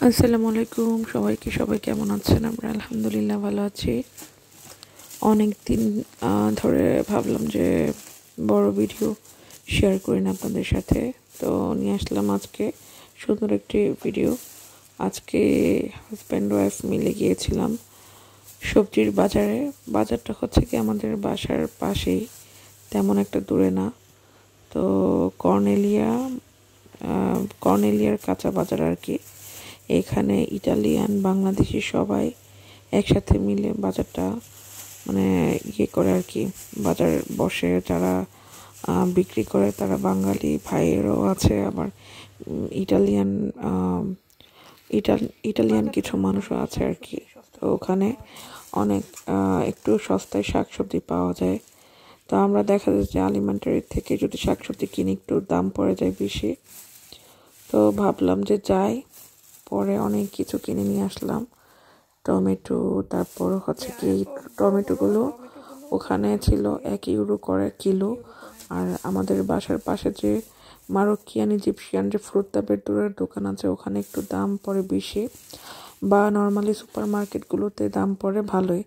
আসসালামু আলাইকুম সবাই কেমন আছেন? আমরা আলহামদুলিল্লাহ ভালো আছি। অনেক দিন ধরে ভাবলাম যে বড় ভিডিও শেয়ার করি না আপনাদের সাথে, তো নিয়ে আসলাম আজকে সুন্দর একটি ভিডিও। আজকে হাজব্যান্ড ওয়াইফ মিলে গিয়েছিলাম সবজির বাজারে। বাজারটা হচ্ছে কি আমাদের বাসার পাশেই, তেমন একটা দূরে না। তো কর্নেলিয়ার কাঁচা বাজার আর কি। এখানে ইটালিয়ান বাংলাদেশি সবাই একসাথে মিলে বাজারটা মানে করে আর কি। বাজার বসে, যারা বিক্রি করে তারা বাঙালি ভাইয়েরও আছে, আবার ইটালিয়ান ইটালিয়ান কিছু মানুষও আছে আর কি। তো ওখানে অনেক একটু সস্তায় শাকসবজি পাওয়া যায়। তো আমরা দেখা যায় যে আলিমেন্টারি থেকে যদি শাকসবজি কিনি একটু দাম পড়ে যায় বেশি। তো ভাবলাম যে যাই, পরে অনেক কিছু কিনে নিয়ে আসলাম। টমেটো, তারপর হচ্ছে কি টমেটোগুলো ওখানে ছিল €1 করে কিলো। আর আমাদের বাসার পাশে যে মারোকিয়ান ইজিপশিয়ান যে ফ্রুত্তা বেরদুরের দোকান আছে, ওখানে একটু দাম পড়ে বেশি, বা নর্মালি সুপার মার্কেটগুলোতে দাম পড়ে ভালোই।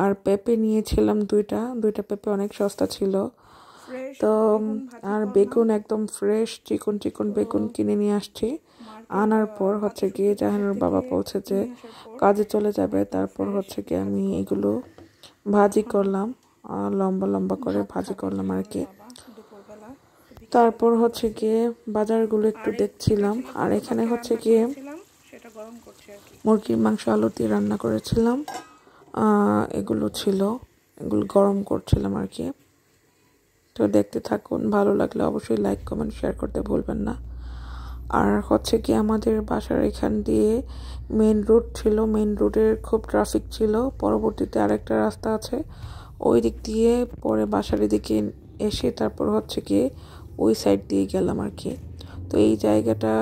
আর পেঁপে নিয়েছিলাম দুইটা পেঁপে অনেক সস্তা ছিল। তো আর বেগুন একদম ফ্রেশ চিকন বেগুন কিনে নিয়ে আসছি। আনার পর হচ্ছে গিয়ে জাহানুর বাবা বলছে যে কাজে চলে যাবে, তারপর হচ্ছে গিয়ে আমি এগুলো ভাজি করলাম, লম্বা করে ভাজি করলাম আর কি। তারপর হচ্ছে গিয়ে বাজারগুলো একটু দেখছিলাম। আর এখানে হচ্ছে গিয়ে মুরগির মাংস আলু দিয়ে রান্না করেছিলাম, এগুলো গরম করছিলাম আর কি। তো দেখতে থাকুন, ভালো লাগলে অবশ্যই লাইক কমেন্ট শেয়ার করতে ভুলবেন না। আর হচ্ছে কি আমাদের বাসার এখান দিয়ে মেন রোড ছিল, মেন রোডের খুব ট্রাফিক ছিল। পরবর্তীতে আরেকটা রাস্তা আছে, ওই দিক দিয়ে পরে বাসার দিকে এসে তারপর হচ্ছে গিয়ে ওই সাইড দিয়ে গেলাম আর কি। তো এই জায়গাটা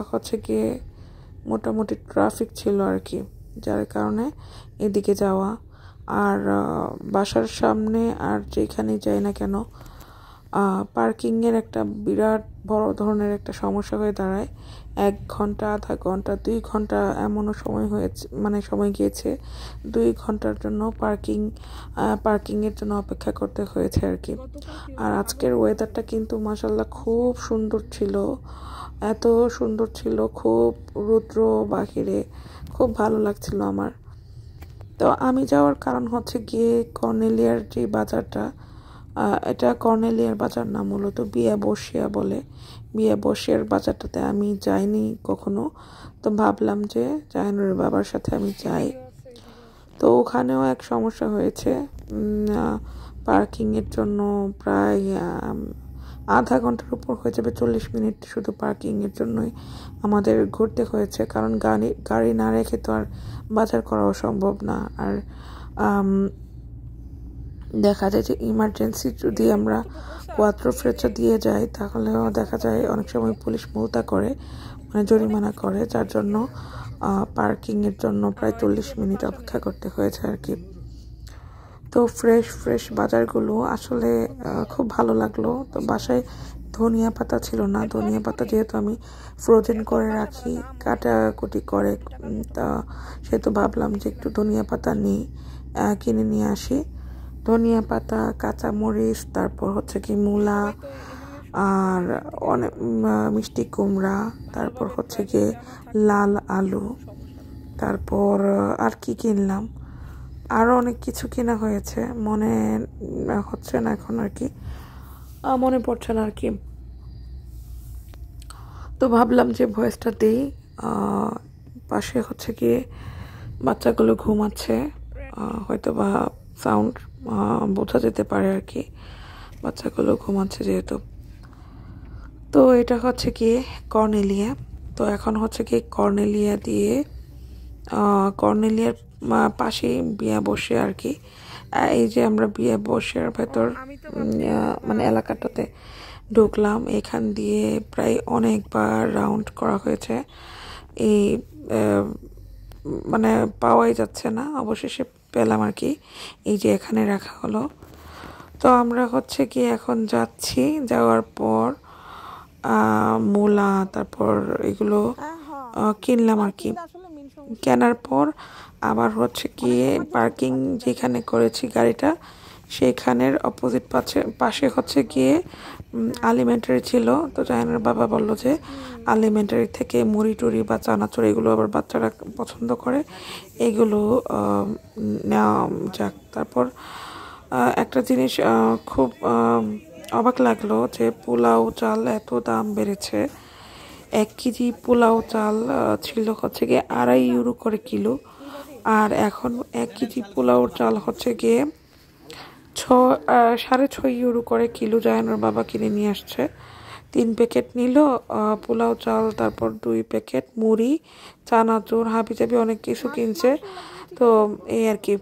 হচ্ছে গিয়ে মোটামুটি ট্রাফিক ছিল আর কি, যার কারণে এদিকে যাওয়া। আর বাসার সামনে আর যেখানে যাই না কেন পার্কিংয়ের একটা বিরাট বড় ধরনের একটা সমস্যা হয়ে দাঁড়ায়। 1 ঘন্টা, আধা ঘন্টা, 2 ঘন্টা এমনও সময় গিয়েছে 2 ঘন্টার জন্য পার্কিংয়ের জন্য অপেক্ষা করতে হয়েছে আর কি। আর আজকের ওয়েদারটা কিন্তু মাশাআল্লাহ খুব সুন্দর ছিল, এত সুন্দর ছিল, খুব রৌদ্র বাহিরে, খুব ভালো লাগছিল আমার। তো আমি যাওয়ার কারণ হচ্ছে গিয়ে কর্নেলিয়ার যে বাজারটা, এটা কর্নেলিয়ার বাজার না, মূলত বিয়া বসিয়া বলে। বিয়া বসিয়ার বাজারটাতে আমি যাইনি কখনো, তো ভাবলাম যে জাহানুরের বাবার সাথে আমি যাই। তো ওখানেও এক সমস্যা হয়েছে, পার্কিংয়ের জন্য প্রায় আধা ঘন্টার উপর হয়ে যাবে, 40 মিনিট শুধু পার্কিংয়ের জন্যই আমাদের ঘুরতে হয়েছে। কারণ গাড়ি না রেখে তো আর বাজার করাও সম্ভব না। আর দেখা যায় যে ইমার্জেন্সি যদি আমরা কোয়াত্রো ফ্রেচা দিয়ে যাই, তাহলেও দেখা যায় অনেক সময় পুলিশ মুলতা করে, মানে জরিমানা করে, যার জন্য পার্কিংয়ের জন্য প্রায় 40 মিনিট অপেক্ষা করতে হয়েছে আর কি। তো ফ্রেশ বাজারগুলো আসলে খুব ভালো লাগলো। তো বাসায় ধনিয়া পাতা ছিল না, ধনিয়া পাতা যেহেতু আমি ফ্রোজেন করে রাখি কাটাকুটি করে, তা সেহেতু ভাবলাম যে একটু ধনিয়া পাতা কিনে নিয়ে আসি। ধনিয়া পাতা, কাঁচামরিচ, তারপর হচ্ছে কি মূলা, আর অনেক মিষ্টি কুমড়া, তারপর হচ্ছে গিয়ে লাল আলু, তারপর আর কি কিনলাম, আরও অনেক কিছু কেনা হয়েছে, মনে হচ্ছে না এখন আর কি, মনে পড়ছে না আর কি। তো ভাবলাম যে ভয়েসটা দিই। পাশে হচ্ছে গিয়ে বাচ্চাগুলো ঘুমাচ্ছে, হয়তো বা সাউন্ড বোঝা যেতে পারে আর কি, বাচ্চাগুলো ঘুমাচ্ছে যেহেতু। তো এটা হচ্ছে গিয়ে কর্নেলিয়া। তো এখন হচ্ছে গিয়ে কর্নেলিয়ার পাশেই বিয়া বসে আর কি। এই যে আমরা বিয়া বসের ভেতর মানে এলাকাটাতে ঢুকলাম, এখান দিয়ে প্রায় অনেকবার রাউন্ড করা হয়েছে, এই মানে পাওয়াই যাচ্ছে না, অবশেষে পেলাম আর কি। এই যে এখানে রাখা হলো। তো আমরা হচ্ছে কি এখন যাচ্ছি, যাওয়ার পর মূলা, তারপর এগুলো কিনলাম আর কি। কেনার পর আবার হচ্ছে গিয়ে পার্কিং যেখানে করেছি গাড়িটা সেইখানের অপোজিট পাশে হচ্ছে গিয়ে আলিমেন্টারি ছিল। তো জাহানের বাবা বলল যে আলিমেন্টারি থেকে মুড়ি টুড়ি বা চানাচুর এগুলো আবার বাচ্চারা পছন্দ করে, এগুলো নেওয়া যাক। তারপর একটা জিনিস খুব অবাক লাগলো যে পোলাও চাল এত দাম বেড়েছে। 1 কেজি পোলাও চাল ছিল হচ্ছে গিয়ে 2.5 ইউরো করে কিলো, আর এখন 1 কেজি পোলাও চাল হচ্ছে গিয়ে 6.5 ইউরো করে কিলো। জাহানোর বাবা কিনে নিয়ে আসছে, 3 প্যাকেট নিল পোলাও চাল, তারপর 2 প্যাকেট মুড়ি, চানাচুর, হাবিজাবি অনেক কিছু কিনছে। তো এই আর কি।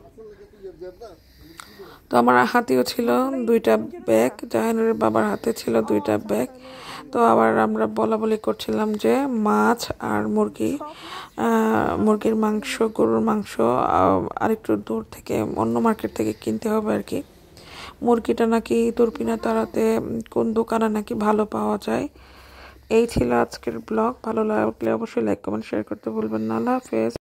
তো আমার হাতেও ছিল 2টা ব্যাগ, জাহানের বাবার হাতে ছিল 2টা ব্যাগ। তো আবার আমরা বলা করছিলাম যে মাছ আর মুরগির মাংস, গরুর মাংস আরেকটু দূর থেকে অন্য মার্কেট থেকে কিনতে হবে আর কি। মুরগিটা নাকি তুরপিনা তারাতে কোন দোকানে নাকি ভালো পাওয়া যায়। এই ছিল আজকের ব্লগ। ভালো লাগলে অবশ্যই লাইক কমেন্ট শেয়ার করতে ভুলবেন না। আল্লাহ হাফেজ।